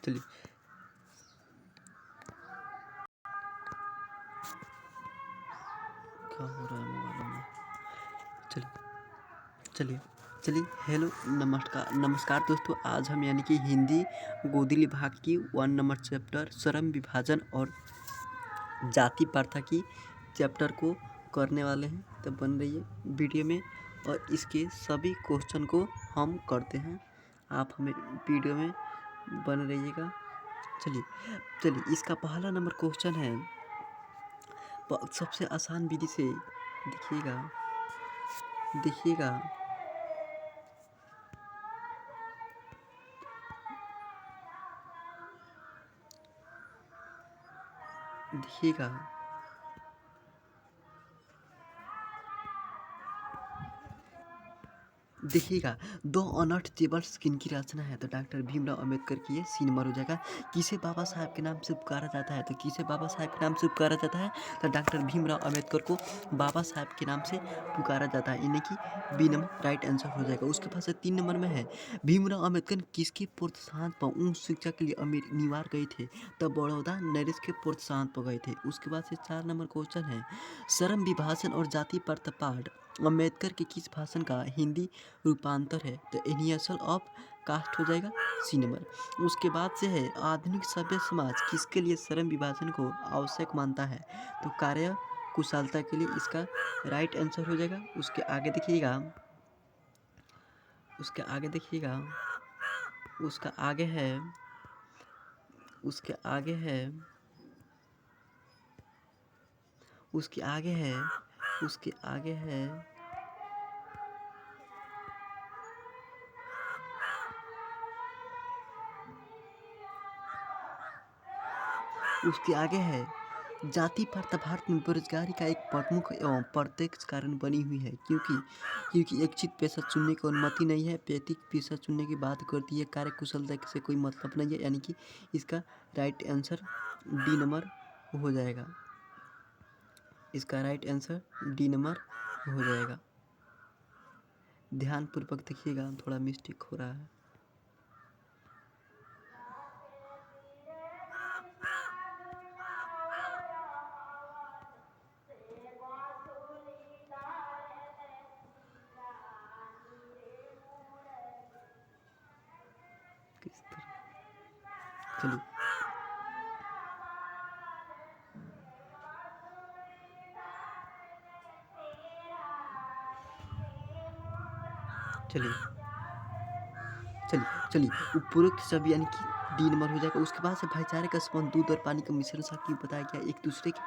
चलिए क्या हो रहा है मोबाइल में। चलिए चलिए चलिए हेलो नमस्कार दोस्तों। आज हम यानी कि हिंदी गोदी विभाग की 1 नंबर चैप्टर श्रम विभाजन और जाति प्रथा की चैप्टर को करने वाले हैं। तो बन रही है वीडियो में और इसके सभी क्वेश्चन को हम करते हैं। आप हमें वीडियो में बन रहिएगा। चलिए इसका पहला नंबर क्वेश्चन है। सबसे आसान विधि से देखिएगा देखिएगा देखिएगा देखिएगा 2 अनर्थ टेबल्स किनकी रचना है? तो डॉक्टर भीमराव अंबेडकर की है। सी नंबर हो जाएगा। किसे बाबा साहब के नाम से पुकारा जाता है? तो किसे बाबा साहब के नाम से पुकारा जाता है? तो डॉक्टर भीमराव अंबेडकर को बाबा साहब के नाम से पुकारा जाता है, यानी कि बी नंबर राइट आंसर हो जाएगा। उसके पास 3 नंबर में है, भीमराव अंबेडकर किसके प्रोत्साहन पर उच्च शिक्षा के लिए अमेरिका गए थे? तो बड़ौदा नरेश के प्रोत्साहन पर गए थे। उसके बाद से 4 नंबर क्वेश्चन है, श्रम विभाजन और जाति प्रथा पाठ अम्बेडकर के किस भाषण का हिंदी रूपांतर है? तो एनियसल ऑफ कास्ट हो जाएगा, सी नंबर। उसके बाद से है, आधुनिक सभ्य समाज किसके लिए श्रम विभाजन को आवश्यक मानता है? तो कार्य कुशलता के लिए इसका राइट आंसर हो जाएगा। उसके आगे देखिएगा उसके आगे देखिएगा उसका आगे है उसके आगे है उसके आगे है उसके आगे है उसके आगे है, जाति प्रथा भारत में बेरोजगारी का एक प्रमुख एवं प्रत्यक्ष कारण बनी हुई है, क्योंकि इच्छित पेशा चुनने की अनुमति नहीं है। पैतृक पेशा चुनने की बात करती है, कार्य कुशलता से कोई मतलब नहीं है, यानी कि इसका राइट आंसर डी नंबर हो जाएगा। इसका राइट आंसर डी नंबर हो जाएगा। ध्यानपूर्वक देखिएगा, थोड़ा मिस्टेक हो रहा है। किस तरह चलिए चलिए चलिए चलिए उपरोक्त सब यानी कि डी नंबर हो जाएगा। उसके बाद से भाईचारे का संबंध दूध और पानी का मिश्रण सा क्यों बताया गया? एक दूसरे के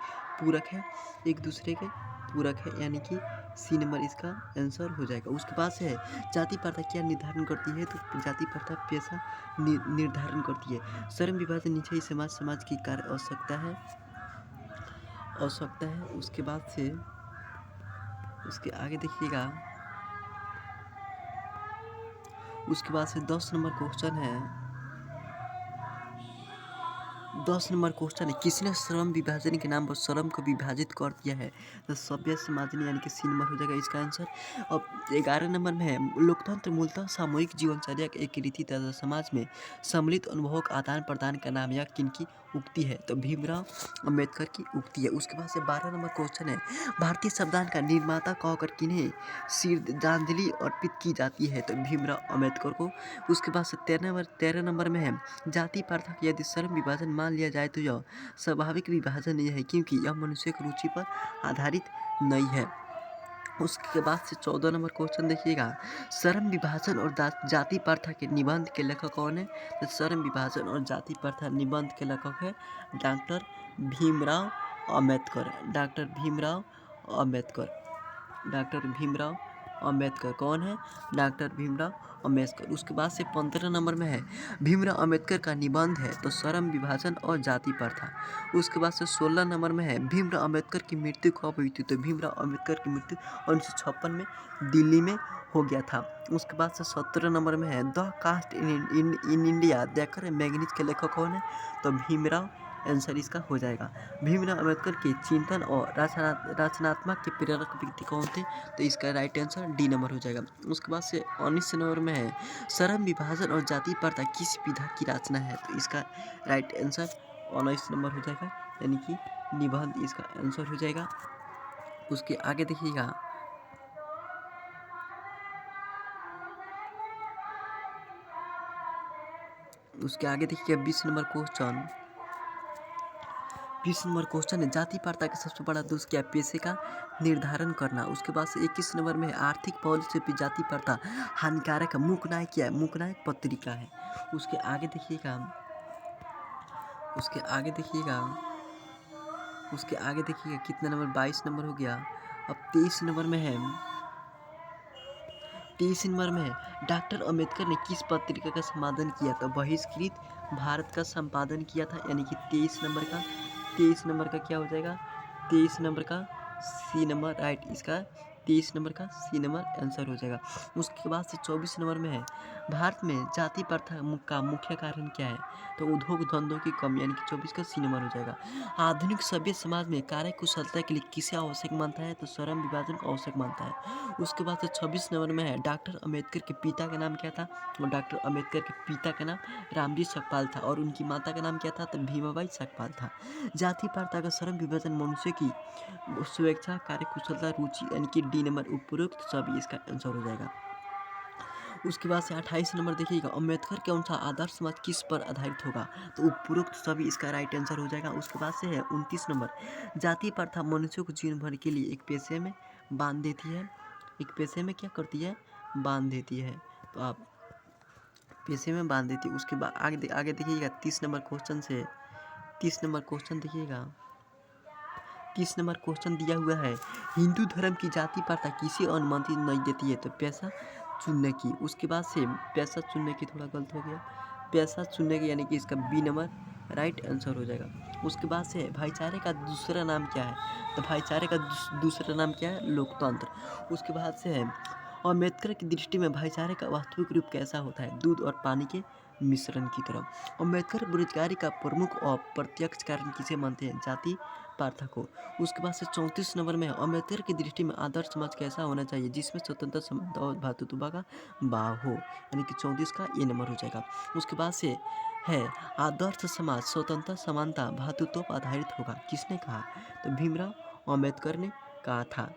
पूरक है, यानी कि सी नंबर इसका आंसर हो जाएगा। उसके बाद से है, जाति प्रथा क्या निर्धारण करती है? तो जाति प्रथा पेशा निर्धारण करती है। श्रम विभाजन नीचे समाज की कार्य आवश्यकता है। उसके बाद से उसके आगे देखिएगा। उसके बाद से 10 नंबर क्वेश्चन है। 10 नंबर क्वेश्चन है, किसने श्रम विभाजन के नाम पर श्रम को विभाजित कर दिया है? तो सभ्य समाज ने, यानी कि सी नंबर हो जाएगा इसका आंसर। अब 11 नंबर में है, लोकतंत्र मूलतः सामूहिक जीवनचर्या का एक रीति तथा समाज में सम्मिलित अनुभवों का आदान प्रदान का नाम, या किनकी उक्ति है? तो भीमराव अंबेडकर की उक्ति है। उसके बाद से 12 नंबर क्वेश्चन है, भारतीय संविधान का निर्माता कहकर किन्हें श्रद्धांजलि अर्पित की जाती है? तो भीमराव अंबेडकर को। उसके बाद से 13 नंबर में है, जाति प्रथा का यदि श्रम विभाजन मान लिया जाए तो यह स्वाभाविक विभाजन नहीं है, क्योंकि यह मनुष्य की रुचि पर आधारित नहीं है। उसके बाद से 14 नंबर क्वेश्चन देखिएगा, श्रम विभाजन और जाति प्रथा के निबंध के लेखक कौन है? तो श्रम विभाजन और जाति प्रथा निबंध के लेखक है डॉक्टर भीमराव अंबेडकर। डॉक्टर भीमराव अंबेडकर कौन है? डॉक्टर भीमराव अंबेडकर। उसके बाद से 15 नंबर में है, भीमराव अंबेडकर का निबंध है तो श्रम विभाजन और जाति प्रथा। उसके बाद से 16 नंबर में है, भीमराव अंबेडकर की मृत्यु कब हुई थी? तो भीमराव अंबेडकर की मृत्यु 1956 में दिल्ली में हो गया था। उसके बाद से 17 नंबर में है, द कास्ट इन इंडिया दैकर मैगनीज के लेखक कौन है? तो भीमराव आंसर इसका हो जाएगा। भीमराव अम्बेडकर के चिंतन और रचनात्मक के प्रेरक व्यक्ति कौन थे? तो इसका राइट आंसर डी नंबर हो जाएगा। उसके बाद से 19 नंबर में है श्रम विभाजन और जाति प्रथा किस विधा की रचना है? तो इसका राइट आंसर 19 नंबर हो जाएगा, यानी कि निबंध इसका आंसर हो जाएगा। उसके आगे देखिएगा, उसके आगे देखिएगा 20 नंबर क्वेश्चन। 20 नंबर क्वेश्चन है जाति प्रथा का सबसे बड़ा दोष क्या है? पैसे का निर्धारण करना। उसके बाद से 21 नंबर में है आर्थिक पॉलिसी पे जाति प्रथा हानिकारक है। मूकनायक क्या है? मूकनायक पत्रिका है। उसके आगे देखिएगा, उसके आगे देखिएगा, उसके आगे देखिएगा कितना नंबर? 22 नंबर हो गया। अब 23 नंबर में है, 23 नंबर में है डॉक्टर अंबेडकर ने किस पत्रिका का संपादन किया था? बहिष्कृत भारत का संपादन किया था, यानी कि 23 नंबर का क्या हो जाएगा? 23 नंबर का सी नंबर राइट, इसका 23 नंबर का सी नंबर आंसर हो जाएगा। उसके बाद से 24 नंबर में है भारत में जाति प्रथा का मुख्य कारण क्या है? तो उद्योग धंधों की कमी, यानी कि 24 का सी नंबर हो जाएगा। आधुनिक सभ्य समाज में कार्य कुशलता के लिए किसे आवश्यक मानता है? तो श्रम विभाजन को आवश्यक मानता है। उसके बाद से 26 नंबर में है डॉक्टर अंबेडकर के पिता का नाम क्या था? तो डॉक्टर अंबेडकर के पिता का नाम रामजी सकपाल था और उनकी माता का नाम क्या था? तो भीमाबाई सकपाल था। जाति प्रथा का श्रम विभाजन मनुष्य की स्वेच्छा, कार्य कुशलता, रुचि, यानी कि डी नंबर उपरोक्त सभी इसका आंसर हो जाएगा। उसके बाद से 28 नंबर देखिएगा अम्बेडकर के अनुसार आदर्श समाज किस पर आधारित होगा? तो उपरोक्त सभी इसका राइट आंसर हो जाएगा। उसके बाद से है 29 नंबर जाति प्रथा मनुष्य को जीवन भर के लिए एक पेशे में बांध देती है। एक पेशे में क्या करती है? बांध देती है। तो आप पेशे में बांध देती है। उसके बाद आगे देखिएगा 30 नंबर क्वेश्चन से 30 नंबर क्वेश्चन देखिएगा। 30 नंबर क्वेश्चन दिया हुआ है हिंदू धर्म की जाति प्रथा किसे अनुमति नहीं देती है? तो पैसा चुनने की। उसके बाद से पैसा चुनने की थोड़ा गलत हो गया, पैसा चुनने की, यानी कि इसका बी नंबर राइट आंसर हो जाएगा। उसके बाद से भाईचारे का दूसरा नाम क्या है? तो भाईचारे का दूसरा नाम क्या है? लोकतंत्र। उसके बाद से है अम्बेडकर की दृष्टि में भाईचारे का वास्तविक रूप कैसा होता है? दूध और पानी के मिश्रण की तरह। अम्बेडकर बेरोजगारी का प्रमुख और प्रत्यक्ष कारण किसे मानते हैं? जाति प्रथा को। उसके बाद से 34 नंबर में है अम्बेडकर की दृष्टि में आदर्श समाज कैसा होना चाहिए जिसमें स्वतंत्रता, समानता और भातृत्व का भाव हो, यानी कि 34 का ये नंबर हो जाएगा। उसके बाद से है आदर्श समाज स्वतंत्रता, समानता, भातृत्व पर आधारित होगा। किसने कहा? तो भीमराव अम्बेडकर ने कहा था।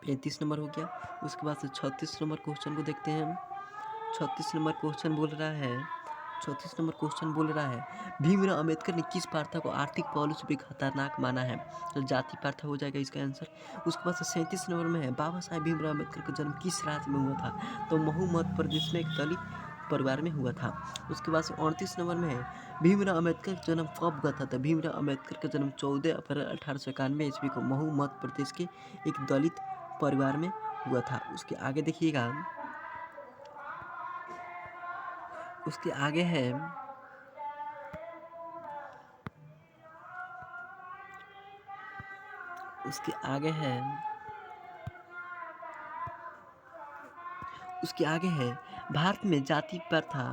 35 नंबर हो गया। उसके बाद से 36 नंबर क्वेश्चन को देखते हैं हम। 36 नंबर क्वेश्चन बोल रहा है, 34 नंबर क्वेश्चन बोल रहा है भीमराव अम्बेडकर ने किस प्रथा को आर्थिक पॉलिसी पे खतरनाक माना है? तो जाति प्रथा हो जाएगा इसका आंसर। उसके बाद से 37 नंबर में है बाबा साहेब भीमराव अम्बेडकर का जन्म किस राज्य में हुआ था? तो महू मध्य प्रदेश में एक दलित परिवार में हुआ था। उसके बाद से 38 नंबर में है भीमराव अम्बेडकर का जन्म कब हुआ था? तो भीमराव अम्बेडकर का जन्म 14 अप्रैल 1891 ईस्वी को महू मध्य प्रदेश के एक दलित परिवार में हुआ था। उसके आगे देखिएगा, उसके आगे है उसके आगे है उसके आगे है भारत में जाति प्रथा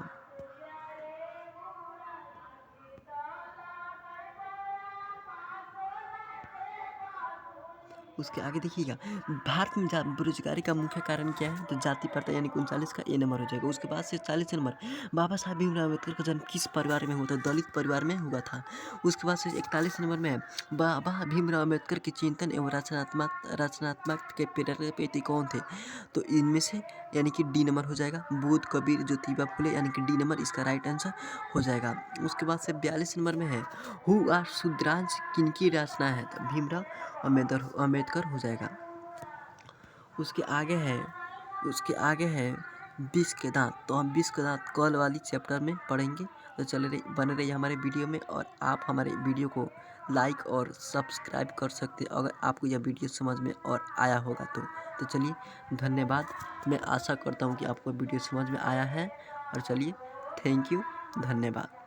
उसके आगे देखिएगा भारत में बेरोजगारी का मुख्य कारण क्या है? तो जाति प्रथा, यानी कि 39 का ए नंबर हो जाएगा। उसके बाद से 40 नंबर बाबा साहब भीमराव अम्बेडकर का जन्म किस परिवार में हुआ था? दलित परिवार में हुआ था। उसके बाद से 41 नंबर में बाबा भीमराव अम्बेडकर के चिंतन एवं रचनात्मक के प्रेरक व्यक्ति कौन थे? तो इनमें से, यानी कि डी नंबर हो जाएगा बुद्ध, कबीर, ज्योतिबा फुले, यानी कि डी नंबर इसका राइट आंसर हो जाएगा। उसके बाद से 42 नंबर में है हु आर शूद्रांश किनकी रचना है? तो भीमराव अम्बेडकर हो जाएगा। उसके आगे है विष के दांत। तो हम विष के दांत कल वाली चैप्टर में पढ़ेंगे। तो बने रहिए हमारे वीडियो में, और आप हमारे वीडियो को लाइक और सब्सक्राइब कर सकते हैं अगर आपको यह वीडियो समझ में और आया होगा तो चलिए धन्यवाद। मैं आशा करता हूँ कि आपको वीडियो समझ में आया है, और चलिए थैंक यू, धन्यवाद।